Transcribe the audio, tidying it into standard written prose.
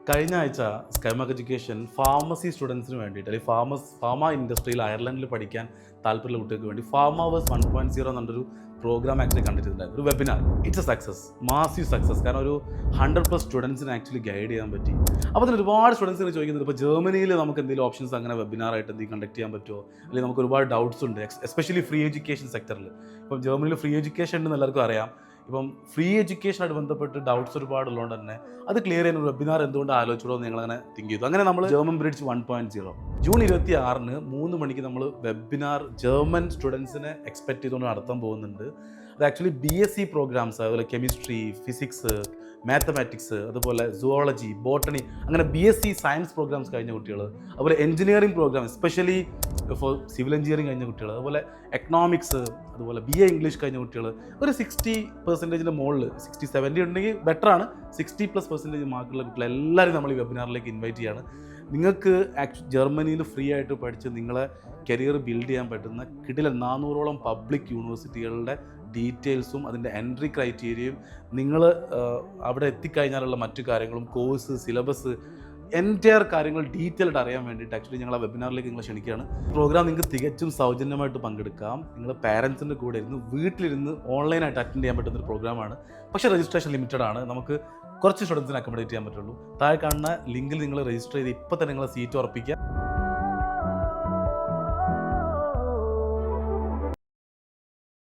കഴിഞ്ഞ ആഴ്ച സ്കൈമാർക്ക് education pharmacy സ്റ്റുഡൻസിന് വേണ്ടിയിട്ട് അല്ലെങ്കിൽ ഫാർമ ഇൻഡസ്ട്രിയിൽ അയർലൻഡിൽ പഠിക്കാൻ താല്പര്യമുള്ള കുട്ടികൾക്ക് വേണ്ടി ഫാർമാവേഴ്സ് 1.0 എന്നൊരു പ്രോഗ്രാം ആക്ച്വലി കണ്ടിട്ടുണ്ടായിരുന്നു. ഒരു webinar. It's A success, massive success. കാരണം ഒരു 100+ സ്റ്റുഡൻസിനെ ആക്ച്വലി ഗൈഡ് ചെയ്യാൻ പറ്റി. അപ്പോൾ അതിൽ ഒരുപാട് സ്റ്റുഡൻസിന് ചോദിക്കുന്നത്, ഇപ്പോൾ ജർമ്മനിയിൽ നമുക്ക് എന്തെങ്കിലും ഓപ്ഷൻസ് അങ്ങനെ വെബിനാറായിട്ട് എന്തെങ്കിലും കണ്ടക്ട് ചെയ്യാൻ പറ്റുമോ, അല്ലെങ്കിൽ നമുക്ക് ഒരുപാട് ഡൗട്ട്സ് ഉണ്ട്, എസ്പെഷ്യലി ഫ്രീ എഡ്യൂക്കേഷൻ സെക്ടറിൽ. ഇപ്പം ജർമ്മനിയിൽ ഫ്രീ എഡ്യൂക്കേഷൻ ഉണ്ടെന്ന് എല്ലാവർക്കും അറിയാം. ഇപ്പം ഫ്രീ എഡ്യൂക്കേഷനായിട്ട് ബന്ധപ്പെട്ട് ഡൗട്ട്സ് ഒരുപാടുള്ളതുകൊണ്ട് തന്നെ അത് ക്ലിയർ ചെയ്യുന്ന ഒരു വെബിനാർ എന്തുകൊണ്ട് ആലോചിച്ചോ എന്ന് ഞങ്ങളങ്ങനെ തിങ്ക് ചെയ്തു. അങ്ങനെ നമ്മൾ ജർമ്മൻ ബ്രിഡ്ജ് 1.0 ജൂൺ 26-ന് 3 മണിക്ക് നമ്മൾ വെബിനാർ ജർമ്മൻ സ്റ്റുഡൻസിനെ എക്സ്പെക്ട് ചെയ്തുകൊണ്ട് നടത്താൻ പോകുന്നുണ്ട്. അത് ആക്ച്വലി BSc പ്രോഗ്രാംസ്, അതുപോലെ കെമിസ്ട്രി, ഫിസിക്സ്, മാത്തമാറ്റിക്സ്, അതുപോലെ സുവോളജി, ബോട്ടണി, അങ്ങനെ BSc സയൻസ് പ്രോഗ്രാംസ് കഴിഞ്ഞ കുട്ടികൾ, അതുപോലെ engineering programme especially for civil engineering കഴിഞ്ഞ കുട്ടികൾ, അതുപോലെ എക്കണോമിക്സ്, അതുപോലെ BA ഇംഗ്ലീഷ് കഴിഞ്ഞ കുട്ടികൾ, ഒരു 60% മുകളിൽ 60-70 ഉണ്ടെങ്കിൽ ബെറ്ററാണ്. 60+% മാർക്കുള്ള കുട്ടികൾ എല്ലാവരും നമ്മൾ ഈ വെബിനാറിലേക്ക് ഇൻവൈറ്റ് ചെയ്യാണ്. നിങ്ങൾക്ക് ജർമ്മനിയിൽ ഫ്രീ ആയിട്ട് പഠിച്ച് നിങ്ങളെ കരിയർ ബിൽഡ് ചെയ്യാൻ പറ്റുന്ന കിടിലൻ 400ഓളം പബ്ലിക് യൂണിവേഴ്സിറ്റികളുടെ ഡീറ്റെയിൽസും അതിൻ്റെ എൻട്രി ക്രൈറ്റീരിയയും, നിങ്ങൾ അവിടെ എത്തിക്കഴിഞ്ഞാലുള്ള മറ്റു കാര്യങ്ങളും, കോഴ്സ്, സിലബസ്, എൻറ്റയർ കാര്യങ്ങൾ ഡീറ്റെയിൽഡ് അറിയാൻ വേണ്ടിയിട്ട് ആക്ച്വലി ഞങ്ങൾ ആ വെബിനാറിലേക്ക് നിങ്ങളെ ക്ഷണിക്കുകയാണ്. പ്രോഗ്രാം നിങ്ങൾക്ക് തികച്ചും സൗജന്യമായിട്ട് പങ്കെടുക്കാം. നിങ്ങൾ പാരൻസിൻ്റെ കൂടെ ഇരുന്ന് വീട്ടിലിരുന്ന് ഓൺലൈനായിട്ട് അറ്റൻഡ് ചെയ്യാൻ പറ്റുന്നൊരു പ്രോഗ്രാമാണ്. പക്ഷേ രജിസ്ട്രേഷൻ ലിമിറ്റഡ് ആണ്. നമുക്ക് കുറച്ച് സ്റ്റുഡൻസിനെ അക്കോമഡേറ്റ് ചെയ്യാൻ പറ്റുള്ളൂ. താഴെ കാണുന്ന ലിങ്കിൽ നിങ്ങൾ രജിസ്റ്റർ ചെയ്ത് ഇപ്പോൾ തന്നെ നിങ്ങളെ സീറ്റ് ഉറപ്പിക്കുക.